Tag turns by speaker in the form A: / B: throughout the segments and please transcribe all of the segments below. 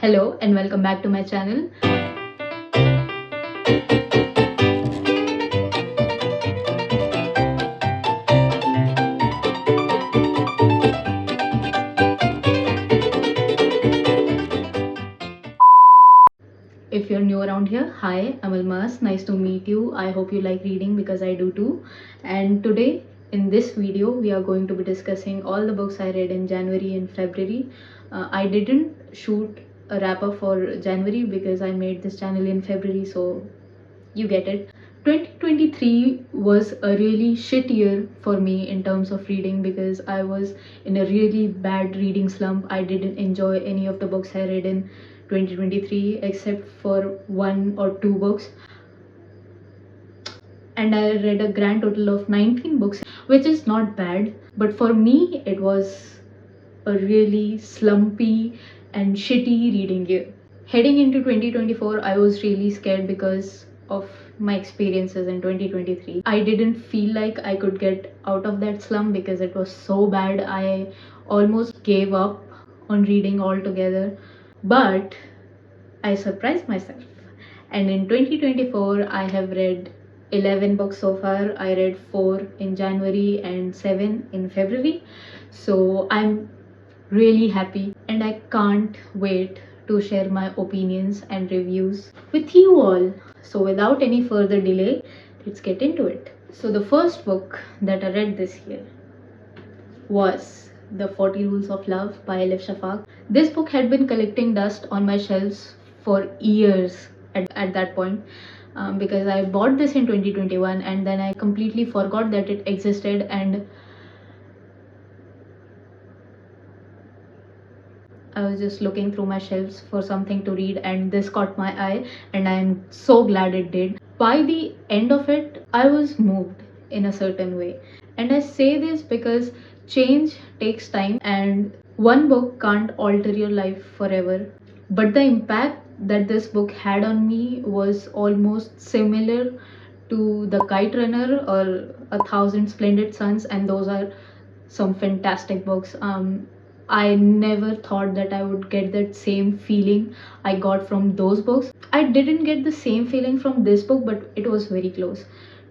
A: Hello and welcome back to my channel. If you're new around here, hi, I'm Almas. Nice to meet you. I hope you like reading because I do too. And today in this video, we are going to be discussing all the books I read in January and February. I didn't shoot a wrap up for January because I made this channel in February, so you get it. 2023 was a really shit year for me in terms of reading because I was in a really bad reading slump. I didn't enjoy any of the books I read in 2023 except for one or two books, and I read a grand total of 19 books, which is not bad, but for me it was a really slumpy and shitty reading year. Heading into 2024, I was really scared because of my experiences in 2023. I didn't feel like I could get out of that slump because it was so bad. I almost gave up on reading altogether. But I surprised myself. And in 2024, I have read 11 books so far. I read 4 in January and 7 in February. So I'm really happy and I can't wait to share my opinions and reviews with you all. So without any further delay, let's get into it. So the first book that I read this year was The 40 Rules of Love by Elif Shafak. This book had been collecting dust on my shelves for years at that point. Because I bought this in 2021 and then I completely forgot that it existed, and I was just looking through my shelves for something to read and this caught my eye, and I'm so glad it did. By the end of it, I was moved in a certain way. And I say this because change takes time and one book can't alter your life forever. But the impact that this book had on me was almost similar to The Kite Runner or A Thousand Splendid Suns, and those are some fantastic books. I never thought that I would get that same feeling I got from those books. I didn't get the same feeling from this book, but it was very close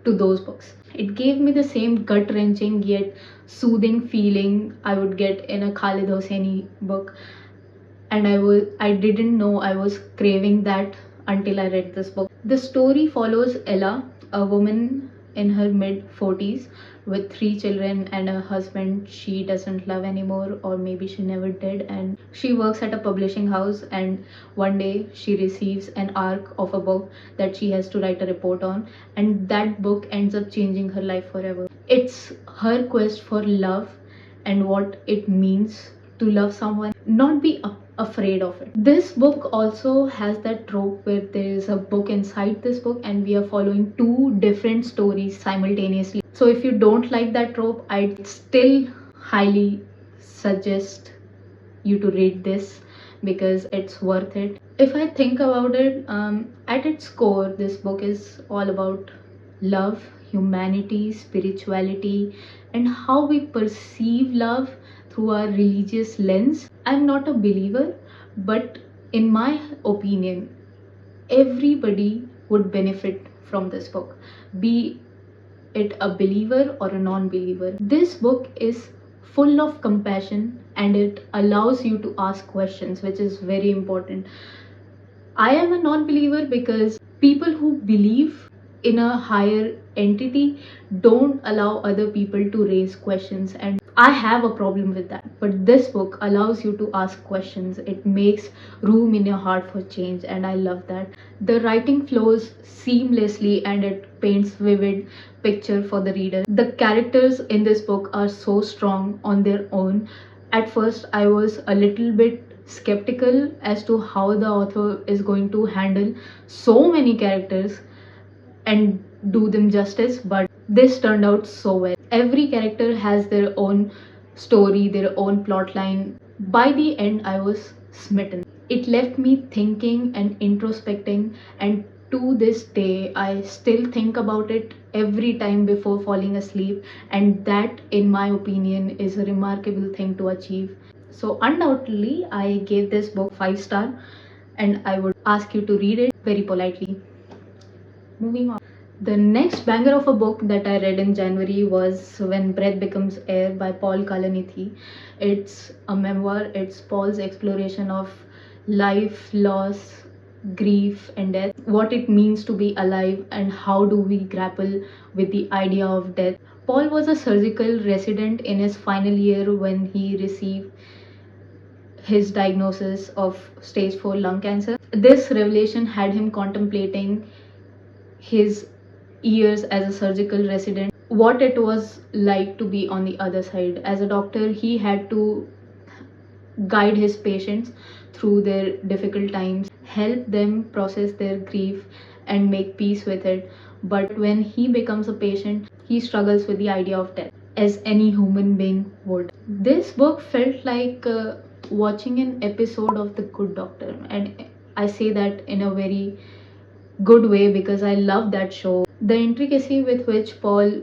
A: to those books. It gave me the same gut wrenching yet soothing feeling I would get in a Khalid Hosseini book, and I didn't know I was craving that until I read this book. The story follows Ella, a woman in her mid 40s with 3 children and a husband she doesn't love anymore, or maybe she never did, and she works at a publishing house, and one day she receives an arc of a book that she has to write a report on, and that book ends up changing her life forever. It's her quest for love and what it means to love someone, not be afraid of it. This book also has that trope where there is a book inside this book and we are following two different stories simultaneously. So if you don't like that trope, I'd still highly suggest you to read this because it's worth it. If I think about it, at its core, this book is all about love, humanity, spirituality, and how we perceive love through our religious lens. I'm not a believer, but in my opinion, everybody would benefit from this book, be it a believer or a non-believer. This book is full of compassion and it allows you to ask questions, which is very important. I am a non-believer because people who believe in a higher entity don't allow other people to raise questions, and I have a problem with that. But this book allows you to ask questions. It makes room in your heart for change, and I love that. The writing flows seamlessly and it paints vivid picture for the reader. The characters in this book are so strong on their own. At first I was a little bit skeptical as to how the author is going to handle so many characters and do them justice, but this turned out so well. Every character has their own story, their own plot line. By the end, I was smitten. It left me thinking and introspecting, and to this day, I still think about it every time before falling asleep, and that, in my opinion, is a remarkable thing to achieve. So undoubtedly, I gave this book 5 star, and I would ask you to read it very politely. Moving on. The next banger of a book that I read in January was When Breath Becomes Air by Paul Kalanithi. It's a memoir, it's Paul's exploration of life, loss, grief, and death, what it means to be alive, and how do we grapple with the idea of death. Paul was a surgical resident in his final year when he received his diagnosis of stage 4 lung cancer. This revelation had him contemplating his years as a surgical resident, what it was like to be on the other side. As a doctor, he had to guide his patients through their difficult times, help them process their grief, and make peace with it. But when he becomes a patient, he struggles with the idea of death, as any human being would. This book felt like watching an episode of The Good Doctor, and I say that in a very good way because I love that show. The intricacy with which Paul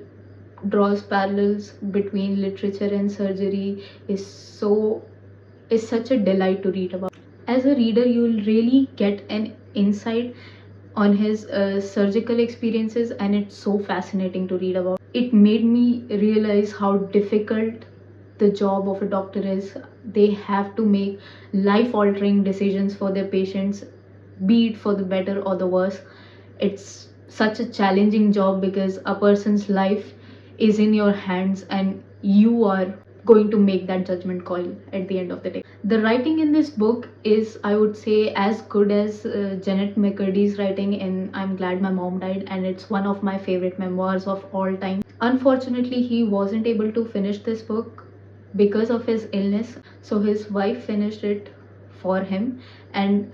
A: draws parallels between literature and surgery is such a delight to read about. As a reader, you'll really get an insight on his surgical experiences, and it's so fascinating to read about. It made me realize how difficult the job of a doctor is. They have to make life altering decisions for their patients, be it for the better or the worse. It's such a challenging job because a person's life is in your hands and you are going to make that judgment call at the end of the day. The writing in this book is, I would say, as good as Janet McCurdy's writing in I'm Glad My Mom Died, and it's one of my favorite memoirs of all time. Unfortunately, he wasn't able to finish this book because of his illness, so his wife finished it for him, and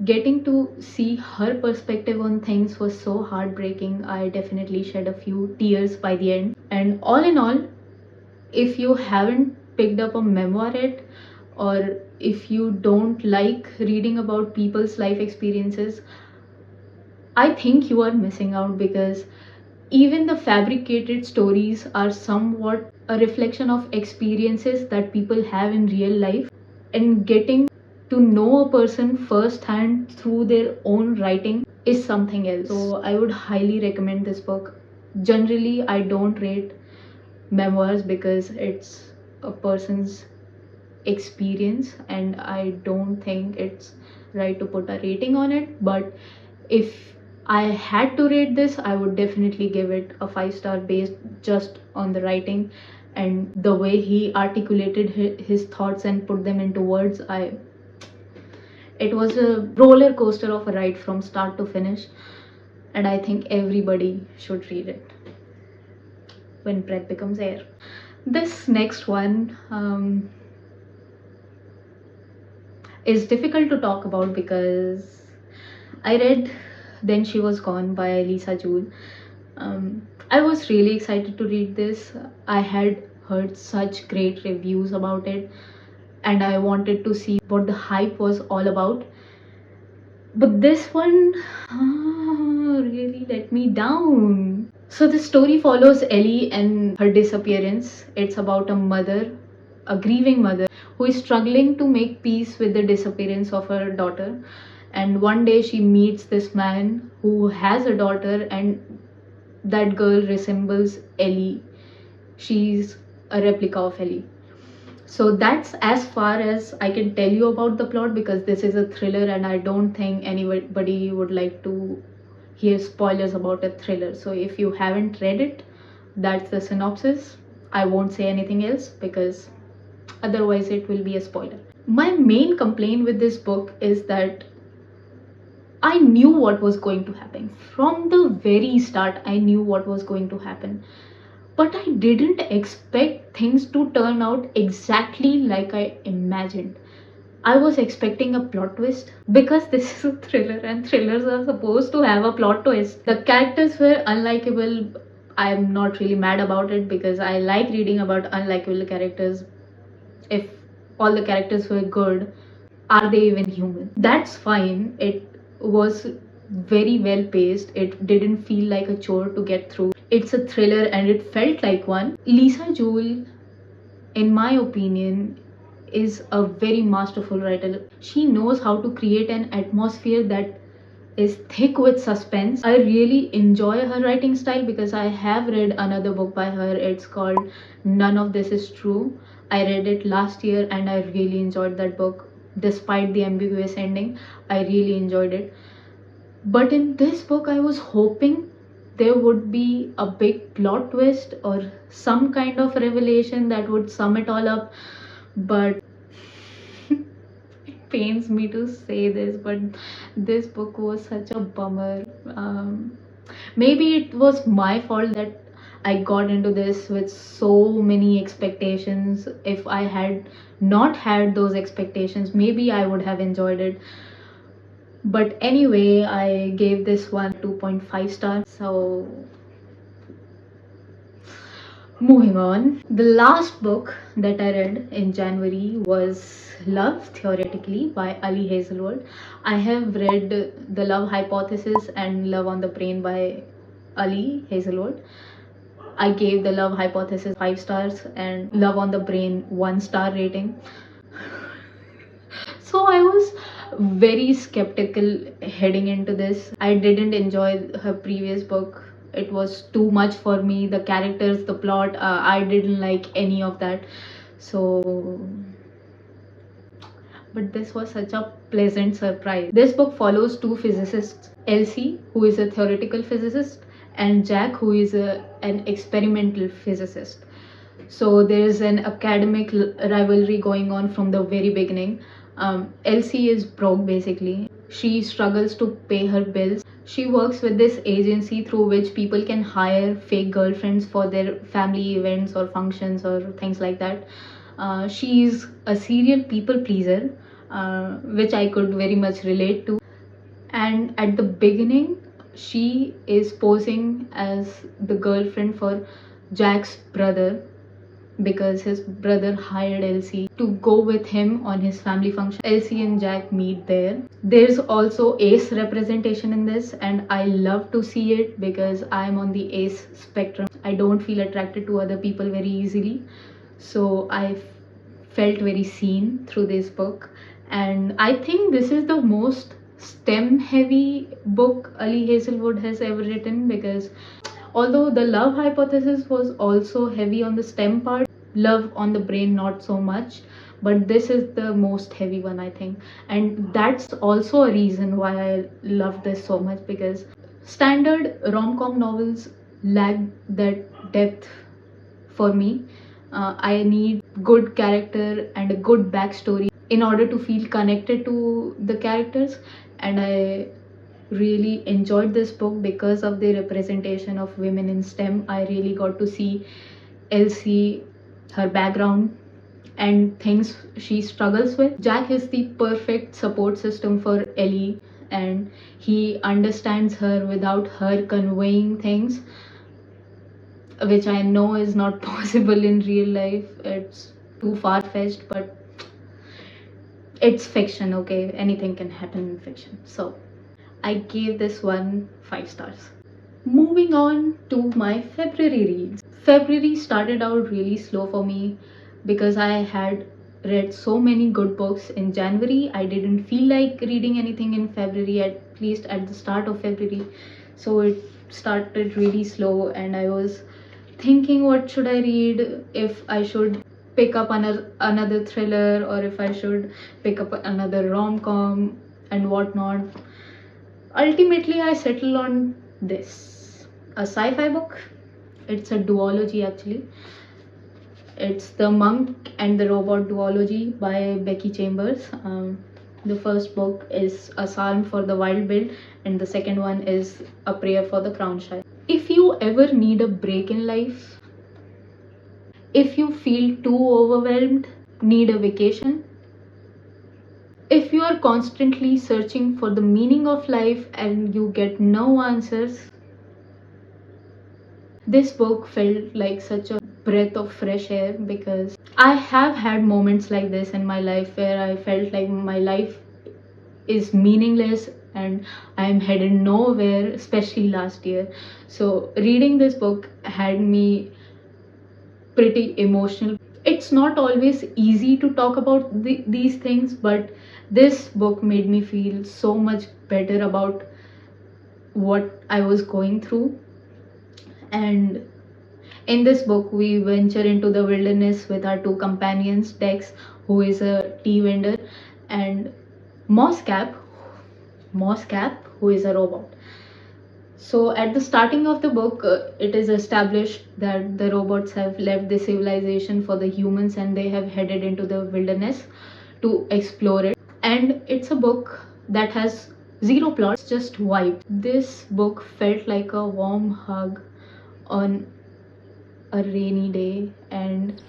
A: getting to see her perspective on things was so heartbreaking. I definitely shed a few tears by the end. And all in all, if you haven't picked up a memoir yet, or if you don't like reading about people's life experiences, I think you are missing out, because even the fabricated stories are somewhat a reflection of experiences that people have in real life, and getting to know a person firsthand through their own writing is something else. So I would highly recommend this book. Generally, I don't rate memoirs because it's a person's experience and I don't think it's right to put a rating on it. But if I had to rate this, I would definitely give it a 5 star based just on the writing and the way he articulated his thoughts and put them into words. It was a roller coaster of a ride from start to finish, and I think everybody should read it. When Breath Becomes Air. This next one is difficult to talk about because I read Then She Was Gone by Lisa Jewell. I was really excited to read this. I had heard such great reviews about it, and I wanted to see what the hype was all about. But this one really let me down. So the story follows Ellie and her disappearance. It's about a mother, a grieving mother, who is struggling to make peace with the disappearance of her daughter. And one day she meets this man who has a daughter, and that girl resembles Ellie. She's a replica of Ellie. So that's as far as I can tell you about the plot, because this is a thriller and I don't think anybody would like to hear spoilers about a thriller. So if you haven't read it, that's the synopsis. I won't say anything else because otherwise it will be a spoiler. My main complaint with this book is that I knew what was going to happen. From the very start, I knew what was going to happen. But I didn't expect things to turn out exactly like I imagined. I was expecting a plot twist because this is a thriller and thrillers are supposed to have a plot twist. The characters were unlikable. I'm not really mad about it because I like reading about unlikable characters. If all the characters were good, are they even human? That's fine. It was very well paced. It didn't feel like a chore to get through. It's a thriller and it felt like one. Lisa Jewell, in my opinion, is a very masterful writer. She knows how to create an atmosphere that is thick with suspense. I really enjoy her writing style because I have read another book by her. It's called None of This Is True. I read it last year and I really enjoyed that book. Despite the ambiguous ending, I really enjoyed it. But in this book, I was hoping there would be a big plot twist or some kind of revelation that would sum it all up. But it pains me to say this, but this book was such a bummer. Maybe it was my fault that I got into this with so many expectations. If I had not had those expectations, maybe I would have enjoyed it. But anyway, I gave this one 2.5 stars. So moving on, the last book that I read in January was Love Theoretically by Ali Hazelwood. I have read The Love Hypothesis and Love on the Brain by Ali Hazelwood. I gave The Love Hypothesis 5 stars and Love on the Brain 1 star rating. So I was very skeptical heading into this. I didn't enjoy her previous book. It was too much for me. The characters, the plot, I didn't like any of that. So, but this was such a pleasant surprise. This book follows two physicists, Elsie, who is a theoretical physicist, and Jack, who is an experimental physicist. So there is an academic rivalry going on from the very beginning. Elsie is broke basically. She struggles to pay her bills. She works with this agency through which people can hire fake girlfriends for their family events or functions or things like that. She's a serial people pleaser, which I could very much relate to. And at the beginning, she is posing as the girlfriend for Jack's brother because his brother hired Elsie to go with him on his family function. Elsie and Jack meet there. There's also ace representation in this, and I love to see it because I'm on the ace spectrum. I don't feel attracted to other people very easily, so I felt very seen through this book. And I think this is the most STEM heavy book Ali Hazelwood has ever written, because although The Love Hypothesis was also heavy on the STEM part, Love on the Brain not so much, but this is the most heavy one, I think. And that's also a reason why I love this so much, because standard rom-com novels lack that depth for me. I need good character and a good backstory in order to feel connected to the characters, and I really enjoyed this book because of the representation of women in STEM. I really got to see Elsie, her background, and things she struggles with. Jack is the perfect support system for Ellie, and he understands her without her conveying things, which I know is not possible in real life. It's too far-fetched, but it's fiction, okay? Anything can happen in fiction. So I gave this one 5 stars. Moving on to my February reads. February started out really slow for me because I had read so many good books in January. I didn't feel like reading anything in February, at least at the start of February. So it started really slow, and I was thinking, what should I read? If I should pick up another thriller, or if I should pick up another rom-com and whatnot. Ultimately, I settled on this, a sci-fi book. It's a duology actually. It's The Monk and the Robot duology by Becky Chambers. The first book is A Psalm for the Wild Bill, and the second one is A Prayer for the Crown Shy. If you ever need a break in life, if you feel too overwhelmed, need a vacation, if you are constantly searching for the meaning of life and you get no answers, this book felt like such a breath of fresh air, because I have had moments like this in my life where I felt like my life is meaningless and I am headed nowhere, especially last year. So reading this book had me pretty emotional. It's not always easy to talk about these things, but this book made me feel so much better about what I was going through. And in this book, we venture into the wilderness with our two companions, Dex, who is a tea vendor, and Moscap, who is a robot. So, at the starting of the book, it is established that the robots have left the civilization for the humans and they have headed into the wilderness to explore it. And it's a book that has zero plot, it's just vibe. This book felt like a warm hug on a rainy day, and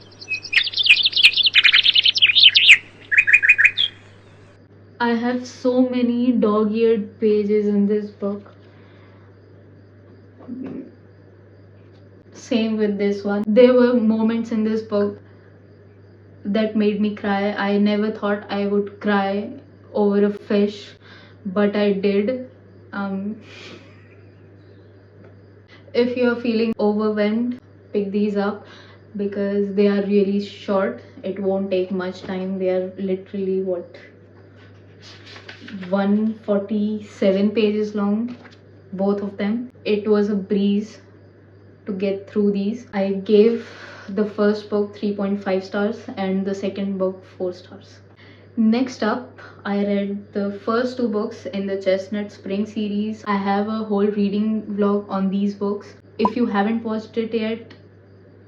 A: I have so many dog-eared pages in this book. Same with this one. There were moments in this book that made me cry. I never thought I would cry over a fish, but I did. Um, if you're feeling overwhelmed, pick these up because they are really short. It won't take much time. They are literally 147 pages long, both of them. It was a breeze to get through these. I gave the first book 3.5 stars and the second book 4 stars. Next up, I read the first two books in the Chestnut Spring series. I have a whole reading vlog on these books. If you haven't watched it yet,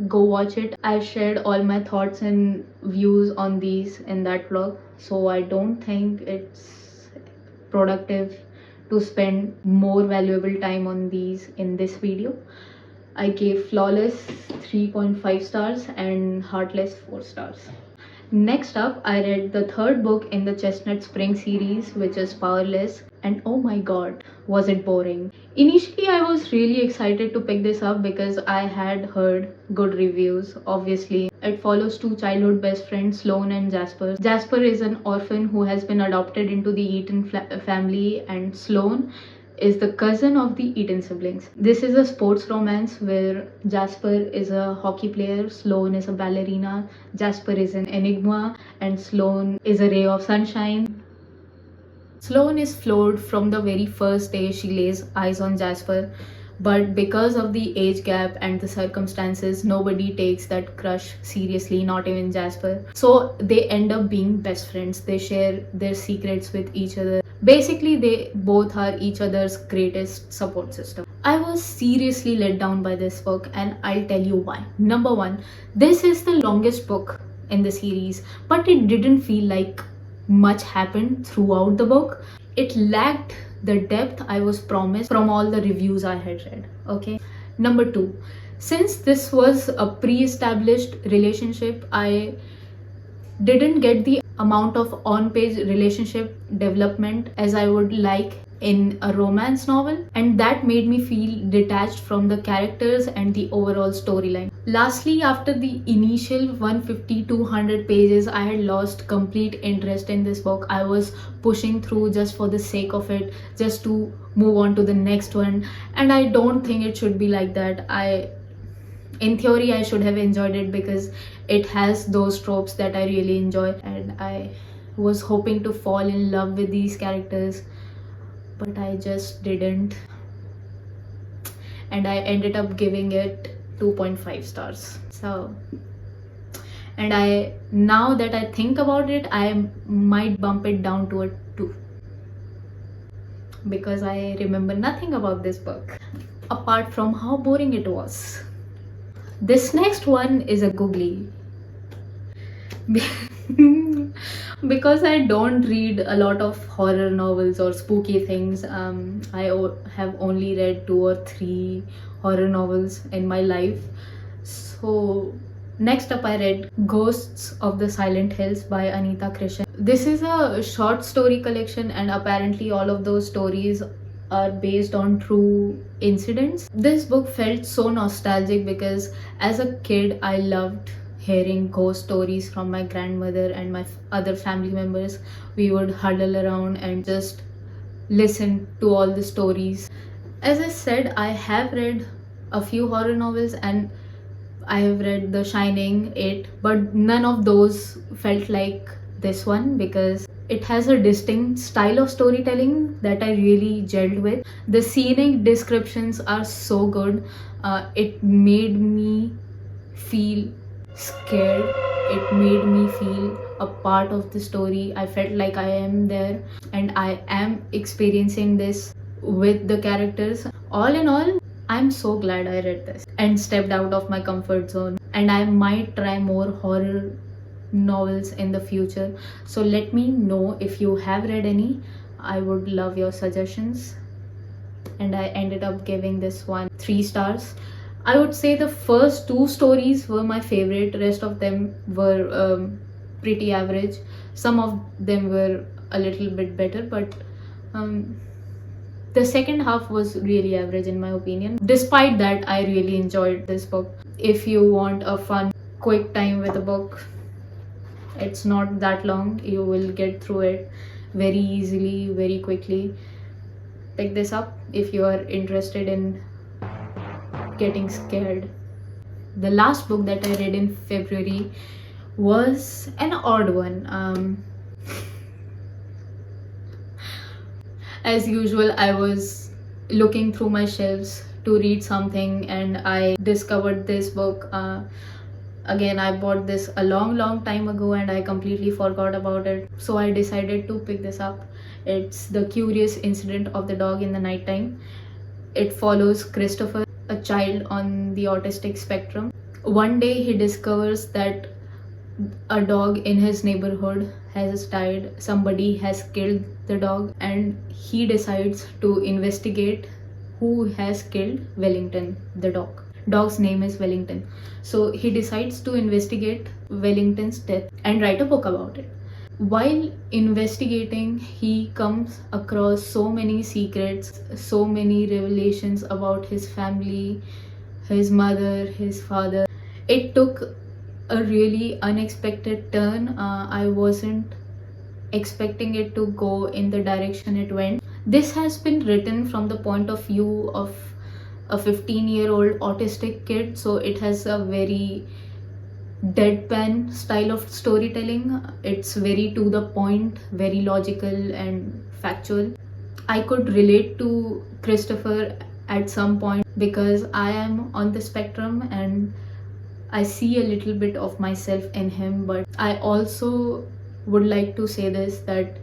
A: go watch it. I shared all my thoughts and views on these in that vlog, so I don't think it's productive to spend more valuable time on these in this video. I gave Flawless 3.5 stars and Heartless 4 stars. Next up, I read the third book in the Chestnut Spring series, which is Powerless, and oh my god, was it boring. Initially, I was really excited to pick this up because I had heard good reviews. Obviously, it follows two childhood best friends, Sloane and Jasper. Jasper is an orphan who has been adopted into the Eaton family, and Sloane is the cousin of the Eaton siblings. This is a sports romance where Jasper is a hockey player, Sloane is a ballerina, Jasper is an enigma, and Sloane is a ray of sunshine. Sloane is floored from the very first day she lays eyes on Jasper, but because of the age gap and the circumstances, nobody takes that crush seriously, not even Jasper. So they end up being best friends. They share their secrets with each other. Basically, they both are each other's greatest support system. I was seriously let down by this book, and I'll tell you why. Number one, this is the longest book in the series, but it didn't feel like much happened throughout the book. It lacked the depth I was promised from all the reviews I had read. Okay. Number two, since this was a pre-established relationship, I didn't get the amount of on-page relationship development as I would like in a romance novel, and that made me feel detached from the characters and the overall storyline. Lastly, after the initial 150-200 pages, I had lost complete interest in this book. I was pushing through just for the sake of it, just to move on to the next one, and I don't think it should be like that. In theory, I should have enjoyed it because it has those tropes that I really enjoy, and I was hoping to fall in love with these characters, but I just didn't, and I ended up giving it 2.5 stars. So, and now that I think about it, I might bump it down to a 2 because I remember nothing about this book apart from how boring it was. This next one is a googly. Because I don't read a lot of horror novels or spooky things. Have only read 2 or 3 horror novels in my life. So next up, I read Ghosts of the Silent Hills by Anita Krishan. This is a short story collection, and apparently all of those stories are based on true incidents. This book felt so nostalgic because as a kid I loved hearing ghost stories from my grandmother and my other family members. We would huddle around and just listen to all the stories. As I said, I have read a few horror novels, and I have read The Shining, It, but none of those felt like this one because it has a distinct style of storytelling that I really gelled with. The scenic descriptions are so good. It made me feel scared. It made me feel a part of the story. I felt like I am there and I am experiencing this with the characters. All in all, I'm so glad I read this and stepped out of my comfort zone. And I might try more horror novels in the future. So let me know if you have read any. I would love your suggestions. And I ended up giving this one 3 stars. I would say the first 2 stories were my favorite, rest of them were pretty average. Some of them were a little bit better, but um, the second half was really average in my opinion. Despite that, I really enjoyed this book. If you want a fun, quick time with a book, it's not that long, you will get through it very easily, very quickly. Pick this up if you are interested in getting scared. The last book that I read in February was an odd one. As usual, I was looking through my shelves to read something and I discovered this book. Again, I bought this a long time ago and I completely forgot about it. So I decided to pick this up. It's The Curious Incident of the Dog in the Nighttime. It follows Christopher, a child on the autistic spectrum. One day he discovers that a dog in his neighborhood has died. Somebody has killed the dog and he decides to investigate who has killed Wellington, the dog. Dog's name is Wellington. So he decides to investigate Wellington's death and write a book about it. While investigating, he comes across so many secrets, so many revelations about his family, his mother, his father. It took a really unexpected turn. I wasn't expecting it to go in the direction it went. This has been written from the point of view of a 15-year-old autistic kid, so it has a very deadpan style of storytelling. It's very to the point, very logical and factual. I could relate to Christopher at some point because I am on the spectrum and I see a little bit of myself in him. But I also would like to say this, that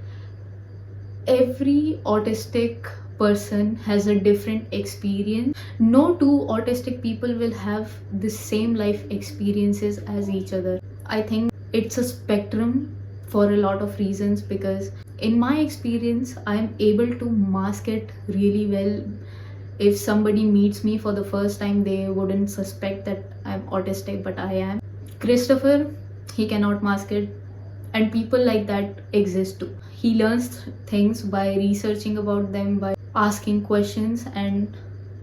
A: every autistic person has a different experience. No two autistic people will have the same life experiences as each other. I think it's a spectrum for a lot of reasons because in my experience I am able to mask it really well. If somebody meets me for the first time, they wouldn't suspect that I'm autistic, but I am. Christopher, he cannot mask it, and people like that exist too. He learns things by researching about them, by asking questions, and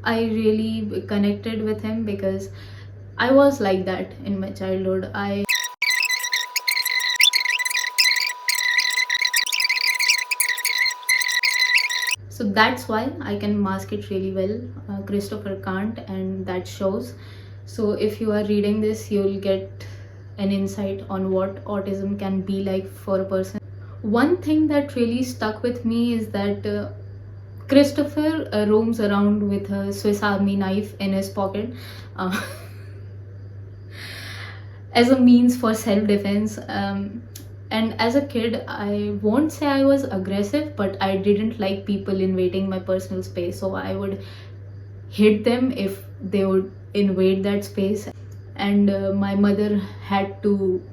A: I really connected with him because I was like that in my childhood. So that's why I can mask it really well. Christopher can't, and that shows. So if you are reading this, you'll get an insight on what autism can be like for a person. One thing that really stuck with me is that Christopher roams around with a Swiss Army knife in his pocket as a means for self-defense. And as a kid, I won't say I was aggressive, but I didn't like people invading my personal space. So I would hit them if they would invade that space. And my mother had to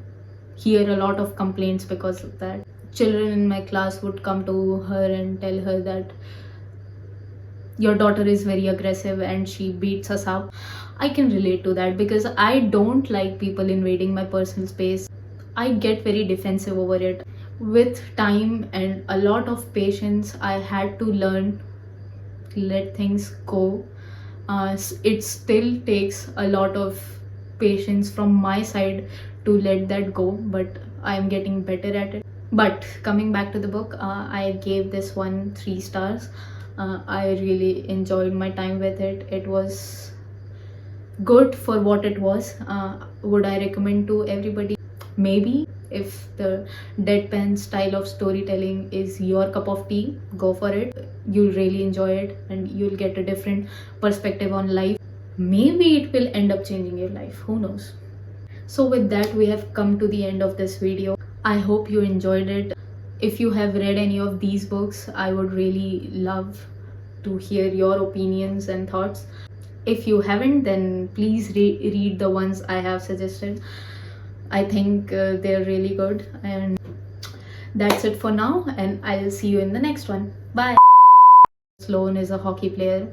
A: hear a lot of complaints because of that. Children in my class would come to her and tell her that your daughter is very aggressive and she beats us up. I can relate to that because I don't like people invading my personal space. I get very defensive over it. With time and a lot of patience, I had to learn to let things go. It still takes a lot of patience from my side to let that go, but I'm getting better at it. But coming back to the book, I gave this one 3 stars. I really enjoyed my time with it. It was good for what it was. Would I recommend to everybody? Maybe. If the deadpan style of storytelling is your cup of tea, go for it. You'll really enjoy it and you'll get a different perspective on life. Maybe it will end up changing your life, who knows. So with that, we have come to the end of this video. I hope you enjoyed it. If you have read any of these books, I would really love to hear your opinions and thoughts. If you haven't, then please read the ones I have suggested. I think they're really good. And that's it for now, and I'll see you in the next one. Bye. Sloan is a hockey player